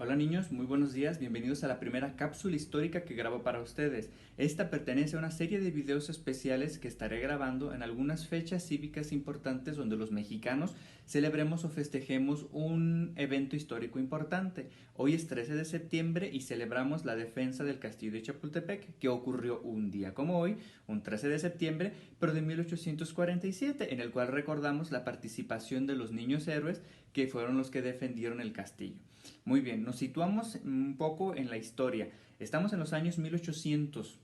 Hola niños, muy buenos días, bienvenidos a la primera cápsula histórica que grabo para ustedes. Esta pertenece a una serie de videos especiales que estaré grabando en algunas fechas cívicas importantes donde los mexicanos celebremos o festejemos un evento histórico importante. Hoy es 13 de septiembre y celebramos la defensa del castillo de Chapultepec, que ocurrió un día como hoy, un 13 de septiembre, pero de 1847, en el cual recordamos la participación de los niños héroes que fueron los que defendieron el castillo. Muy bien, nos situamos un poco en la historia. Estamos en los años 1800.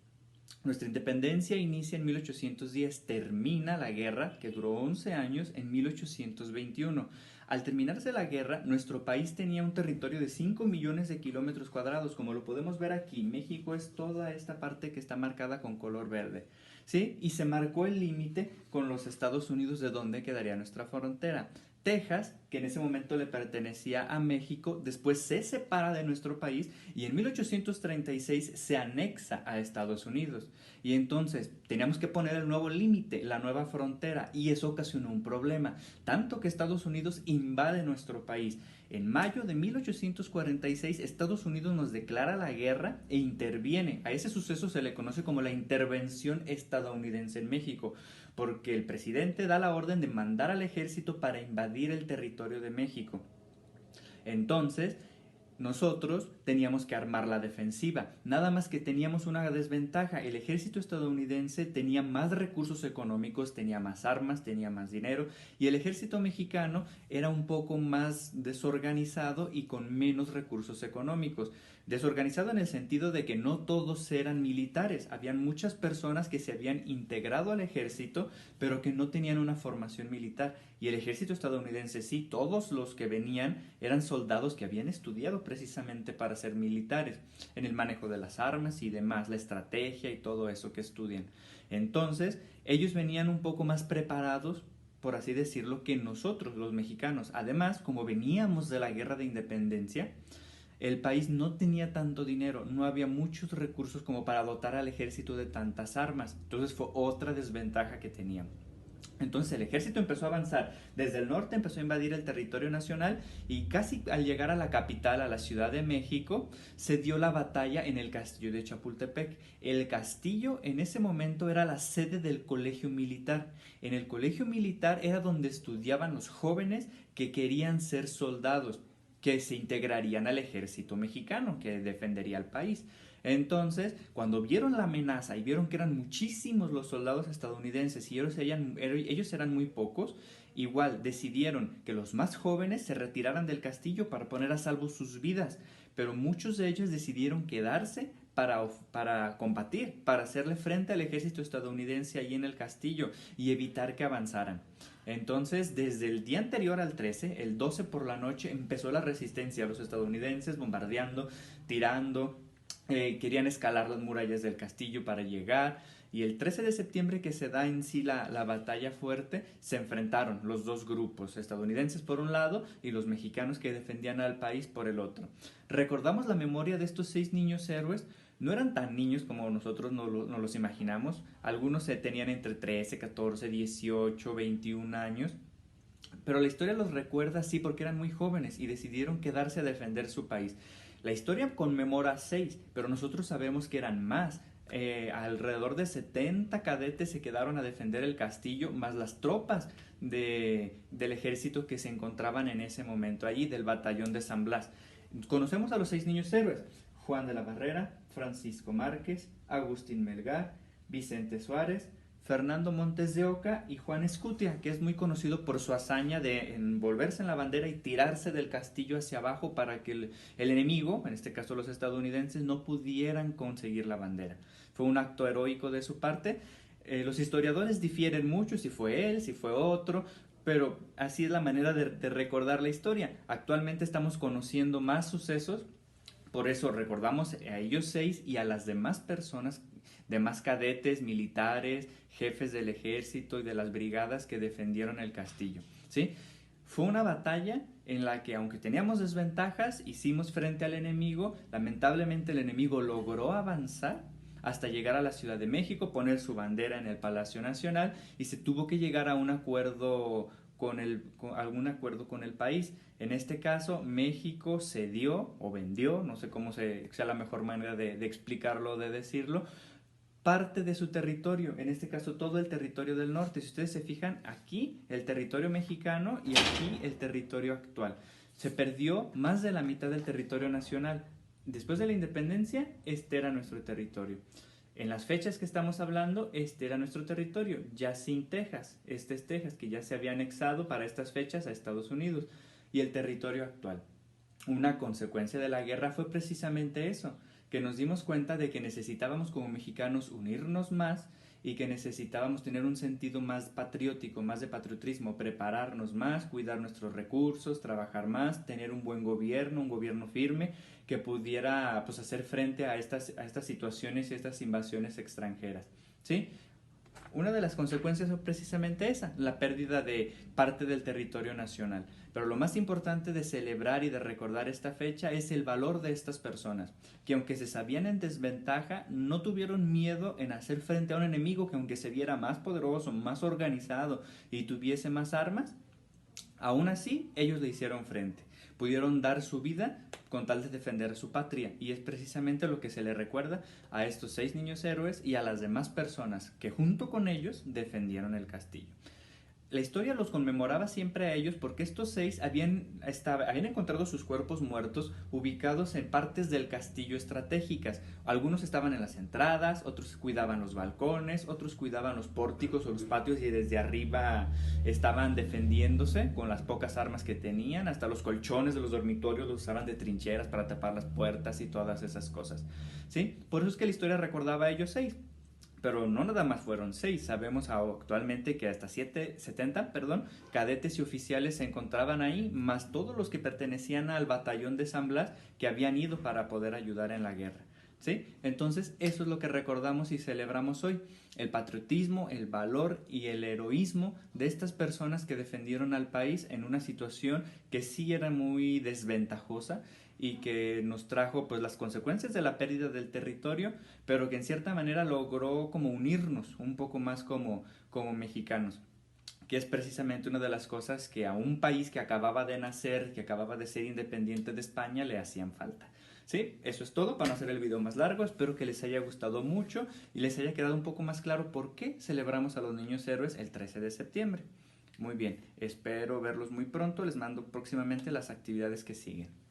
Nuestra independencia inicia en 1810, termina la guerra, que duró 11 años, en 1821. Al terminarse la guerra, nuestro país tenía un territorio de 5 millones de kilómetros cuadrados, como lo podemos ver aquí. México es toda esta parte que está marcada con color verde, ¿sí? Y se marcó el límite con los Estados Unidos de dónde quedaría nuestra frontera. Texas, que en ese momento le pertenecía a México, después se separa de nuestro país y en 1836 se anexa a Estados Unidos. Y entonces teníamos que poner el nuevo límite, la nueva frontera, y eso ocasionó un problema, tanto que Estados Unidos invade nuestro país. En mayo de 1846 Estados Unidos nos declara la guerra e interviene. A ese suceso se le conoce como la intervención estadounidense en México, porque el presidente da la orden de mandar al ejército para invadir el territorio de México. Entonces, nosotros teníamos que armar la defensiva, nada más que teníamos una desventaja. El ejército estadounidense tenía más recursos económicos, tenía más armas, tenía más dinero, y el ejército mexicano era un poco más desorganizado y con menos recursos económicos. Desorganizado en el sentido de que no todos eran militares, habían muchas personas que se habían integrado al ejército, pero que no tenían una formación militar. Y el ejército estadounidense sí, todos los que venían eran soldados que habían estudiado precisamente para ser militares, en el manejo de las armas y demás, la estrategia y todo eso que estudian. Entonces, ellos venían un poco más preparados, por así decirlo, que nosotros, los mexicanos. Además, como veníamos de la guerra de independencia, el país no tenía tanto dinero, no había muchos recursos como para dotar al ejército de tantas armas. Entonces fue otra desventaja que teníamos. Entonces el ejército empezó a avanzar, desde el norte empezó a invadir el territorio nacional y casi al llegar a la capital, a la Ciudad de México, se dio la batalla en el castillo de Chapultepec. El castillo en ese momento era la sede del colegio militar. En el colegio militar era donde estudiaban los jóvenes que querían ser soldados, que se integrarían al ejército mexicano, que defendería al país. Entonces, cuando vieron la amenaza y vieron que eran muchísimos los soldados estadounidenses y ellos eran muy pocos, igual decidieron que los más jóvenes se retiraran del castillo para poner a salvo sus vidas, pero muchos de ellos decidieron quedarse para combatir, para hacerle frente al ejército estadounidense ahí en el castillo y evitar que avanzaran. Entonces, desde el día anterior al 13, el 12 por la noche, empezó la resistencia. Los estadounidenses bombardeando, tirando, querían escalar las murallas del castillo para llegar. Y el 13 de septiembre, que se da en sí la batalla fuerte, se enfrentaron los dos grupos, estadounidenses por un lado y los mexicanos que defendían al país por el otro. Recordamos la memoria de estos 6 niños héroes. No eran tan niños como nosotros nos los imaginamos. Algunos tenían entre 13, 14, 18, 21 años. Pero la historia los recuerda así porque eran muy jóvenes y decidieron quedarse a defender su país. La historia conmemora 6, pero nosotros sabemos que eran más. Alrededor de 70 cadetes se quedaron a defender el castillo, más las tropas del ejército que se encontraban en ese momento allí, del batallón de San Blas. Conocemos a los 6 niños héroes: Juan de la Barrera, Francisco Márquez, Agustín Melgar, Vicente Suárez, Fernando Montes de Oca y Juan Escutia, que es muy conocido por su hazaña de envolverse en la bandera y tirarse del castillo hacia abajo para que el enemigo, en este caso los estadounidenses, no pudieran conseguir la bandera. Fue un acto heroico de su parte. Los historiadores difieren mucho si fue él, si fue otro, pero así es la manera de recordar la historia. Actualmente estamos conociendo más sucesos, por eso recordamos a ellos 6 y a las demás personas, demás cadetes, militares, jefes del ejército y de las brigadas que defendieron el castillo, ¿sí? Fue una batalla en la que, aunque teníamos desventajas, hicimos frente al enemigo. Lamentablemente el enemigo logró avanzar hasta llegar a la Ciudad de México, poner su bandera en el Palacio Nacional, y se tuvo que llegar a un acuerdo con algún acuerdo con el país. En este caso, México cedió o vendió, no sé cómo sea la mejor manera de explicarlo o de decirlo, parte de su territorio, en este caso todo el territorio del norte. Si ustedes se fijan, aquí el territorio mexicano y aquí el territorio actual. Se perdió más de la mitad del territorio nacional. Después de la independencia, este era nuestro territorio. En las fechas que estamos hablando, este era nuestro territorio, ya sin Texas. Este es Texas, que ya se había anexado para estas fechas a Estados Unidos. Y el territorio actual. Una consecuencia de la guerra fue precisamente eso, que nos dimos cuenta de que necesitábamos como mexicanos unirnos más y que necesitábamos tener un sentido más patriótico, más de patriotismo, prepararnos más, cuidar nuestros recursos, trabajar más, tener un buen gobierno, un gobierno firme que pudiera pues, hacer frente a estas situaciones y estas invasiones extranjeras. ¿Sí? Una de las consecuencias es precisamente esa, la pérdida de parte del territorio nacional. Pero lo más importante de celebrar y de recordar esta fecha es el valor de estas personas, que aunque se sabían en desventaja, no tuvieron miedo en hacer frente a un enemigo que aunque se viera más poderoso, más organizado y tuviese más armas, aún así ellos le hicieron frente. Pudieron dar su vida con tal de defender a su patria, y es precisamente lo que se le recuerda a estos 6 niños héroes y a las demás personas que junto con ellos defendieron el castillo. La historia los conmemoraba siempre a ellos porque estos 6 habían encontrado sus cuerpos muertos ubicados en partes del castillo estratégicas. Algunos estaban en las entradas, otros cuidaban los balcones, otros cuidaban los pórticos o los patios y desde arriba estaban defendiéndose con las pocas armas que tenían. Hasta los colchones de los dormitorios los usaban de trincheras para tapar las puertas y todas esas cosas. ¿Sí? Por eso es que la historia recordaba a ellos 6. Pero no nada más fueron 6, sabemos actualmente que hasta 70 cadetes y oficiales se encontraban ahí, más todos los que pertenecían al batallón de San Blas que habían ido para poder ayudar en la guerra. ¿Sí? Entonces eso es lo que recordamos y celebramos hoy, el patriotismo, el valor y el heroísmo de estas personas que defendieron al país en una situación que sí era muy desventajosa y que nos trajo pues las consecuencias de la pérdida del territorio, pero que en cierta manera logró como unirnos un poco más como mexicanos, que es precisamente una de las cosas que a un país que acababa de nacer, que acababa de ser independiente de España, le hacían falta. Sí, eso es todo para no hacer el video más largo. Espero que les haya gustado mucho y les haya quedado un poco más claro por qué celebramos a los niños héroes el 13 de septiembre. Muy bien, espero verlos muy pronto. Les mando próximamente las actividades que siguen.